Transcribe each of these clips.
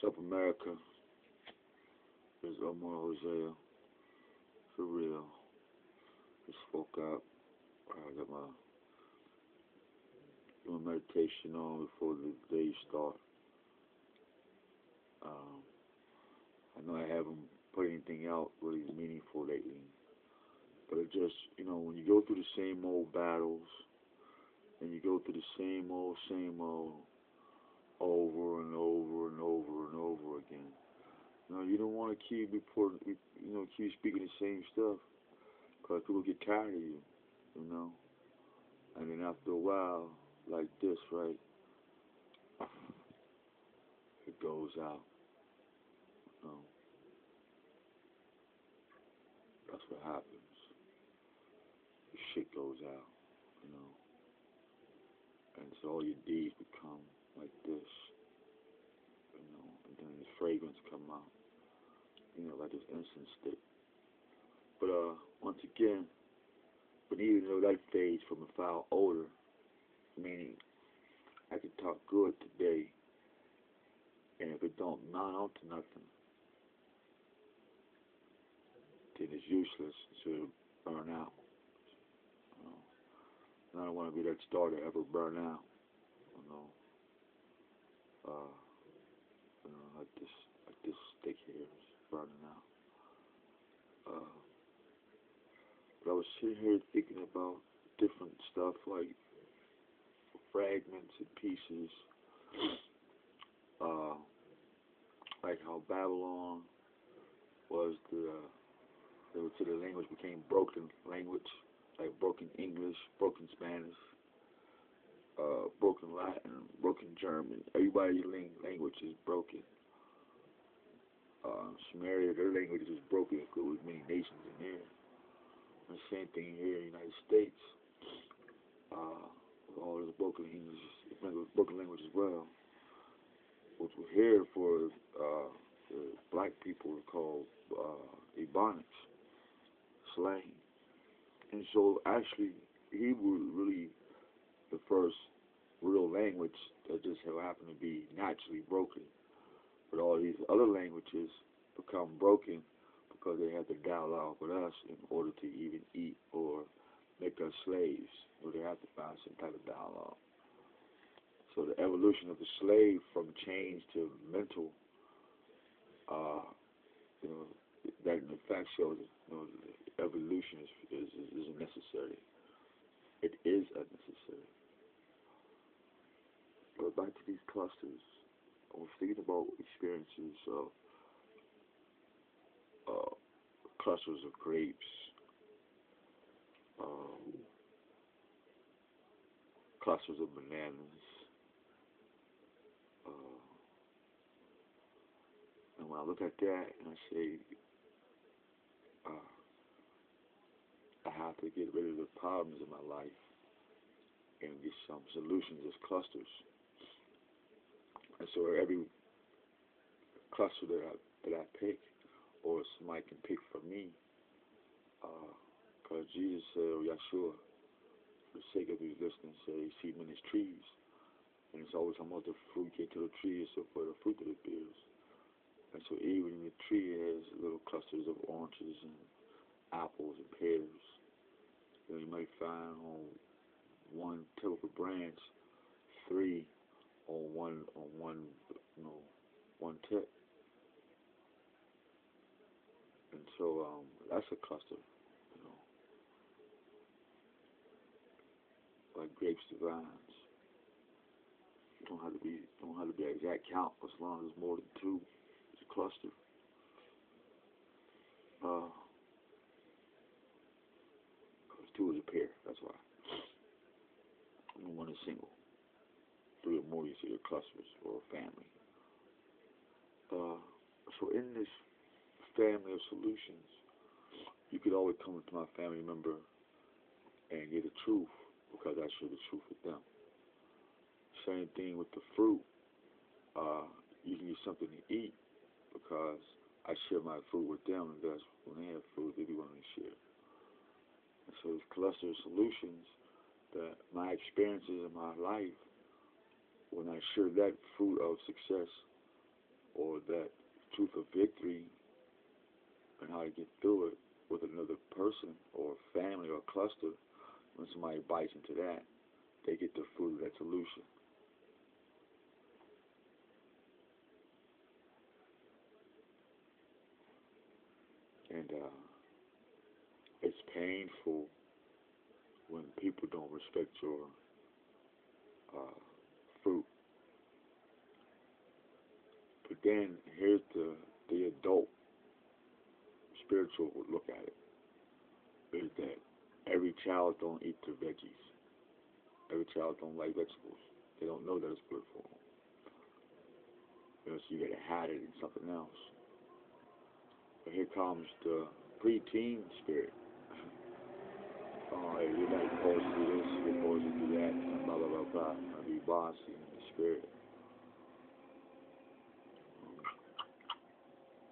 What's up, America? It's Omar Hosea. For real. Just woke up. I got my doing meditation on before the day start. Um, I know I haven't put anything out really meaningful lately, but it just, when you go through the same old battles and you go through the same old, over and over and over and over again. You don't want to keep reporting, keep speaking the same stuff, because people get tired of you. And then after a while, like this, right, it goes out. You know, that's what happens. The shit goes out. And so all your deeds become like this, and then the fragrance come out, like this incense stick. But once again, but even though that fades from a foul odor, meaning I can talk good today, and if it don't mount out to nothing, then it's useless. To burn out. And I don't want to be that star to ever burn out. Uh, like this stick here is burning out. But I was sitting here thinking about different stuff, like fragments and pieces, like how Babylon was the language became broken language, like broken English, broken Spanish, broken Latin, broken German. Everybody's language is broken. Sumeria, their language is broken. There was many nations in there. And the same thing here in the United States. All this broken English, broken language as well. Which was here for the black people are called Ebonics, slang. And so actually, Hebrew is really the first real language that just happened to be naturally broken. But all these other languages become broken because they have to dialogue with us in order to even eat or make us slaves. Or they have to find some type of dialogue. So the evolution of the slave from change to mental, that in fact shows that evolution is necessary. It is unnecessary. But back to these clusters, I was thinking about experiences of clusters of grapes, clusters of bananas, and when I look at that and I say, I have to get rid of the problems in my life and get some solutions as clusters. And so every cluster that I pick, or somebody can pick for me, because Jesus said, or Yeshua, for the sake of these listeners, say, see them in his trees. And it's always talking about the fruit get to the tree, so for the fruit that it bears. And so even in the tree has little clusters of oranges and apples and pears. You might find on one typical branch 3 on one tip. And so that's a cluster, like grapes to vines. You don't have to be an exact count, as long as more than 2, it's a cluster. Because 2 is a pair, that's why. And 1 is single. 3 or more, you see, are clusters or a family. So in this family of solutions, you could always come to my family member and get the truth, because I share the truth with them. Same thing with the fruit. You can get something to eat because I share my fruit with them, and thus when they have fruit, they be willing to share. And so this cluster of solutions, that my experiences in my life, when I share that fruit of success or that truth of victory and how to get through it with another person or family or cluster, when somebody bites into that, they get the fruit of that solution. And it's painful when people don't respect your fruit. But then here's the adult spiritual look at it, is that every child don't eat their veggies. Every child don't like vegetables. They don't know that it's good for them. So you gotta hide it in something else. But here comes the preteen spirit. Oh, hey, you're not supposed to do this, you're supposed to do that, and blah, blah, blah, blah. I'll be bossy in the spirit.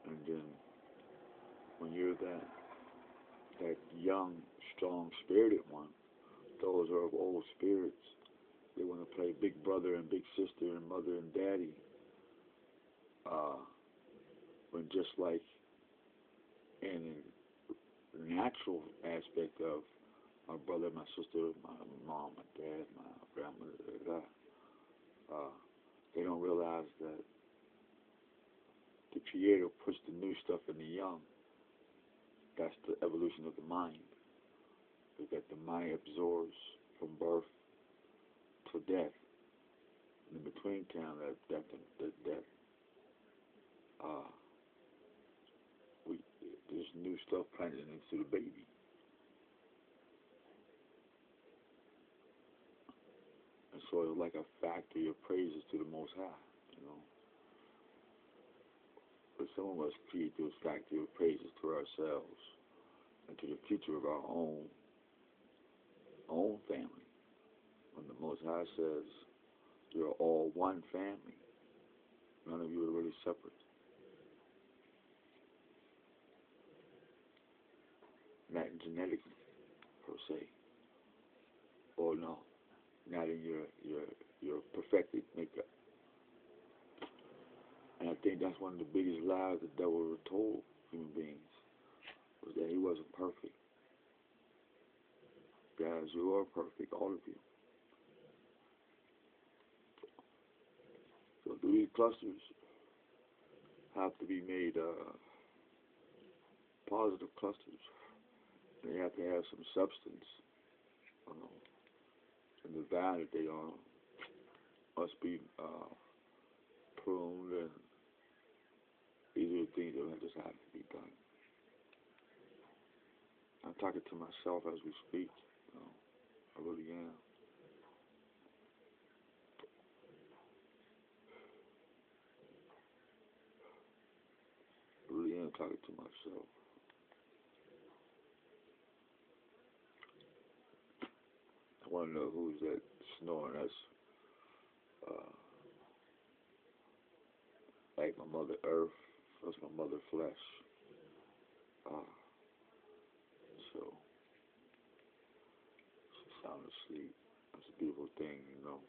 And then, when you're that young, strong, spirited one, those are of old spirits. They want to play big brother and big sister and mother and daddy. When just like in the natural aspect of my brother, my sister, my mom, my dad, my grandmother, they don't realize that the Creator puts the new stuff in the young. That's the evolution of the mind. Is that the mind absorbs from birth to death. In between time, there's new stuff planted into the baby. And so it's like a factory of praises to the Most High, you know. But some of us create those factory of praises to ourselves and to the future of our own family. When the Most High says, you're all one family, none of you are really separate. Not genetically, per se. Or no, not in your perfected makeup. And I think that's one of the biggest lies the devil told human beings, was that he wasn't perfect. Guys, you are perfect, all of you. So these clusters have to be made positive clusters. They have to have some substance. And the vine that they are must be pruned, and these are the things that just have to be done. I'm talking to myself as we speak. I really am. I really am talking to myself. I want to know who's that snoring. That's like my mother Earth. That's my mother Flesh. So she's sound asleep. That's a beautiful thing, you know.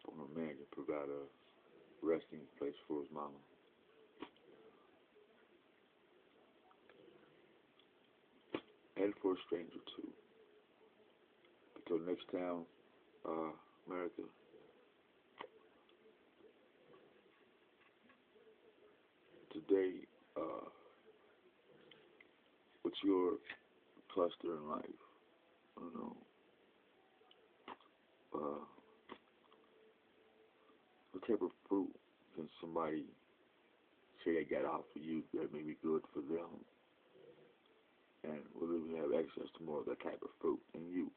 When a man can provide a resting place for his mama. And for a stranger too. Until next time, America. Today, what's your cluster in life? I don't know. What type of fruit can somebody say they got out for you that may be good for them? And will we have access to more of that type of fruit in you?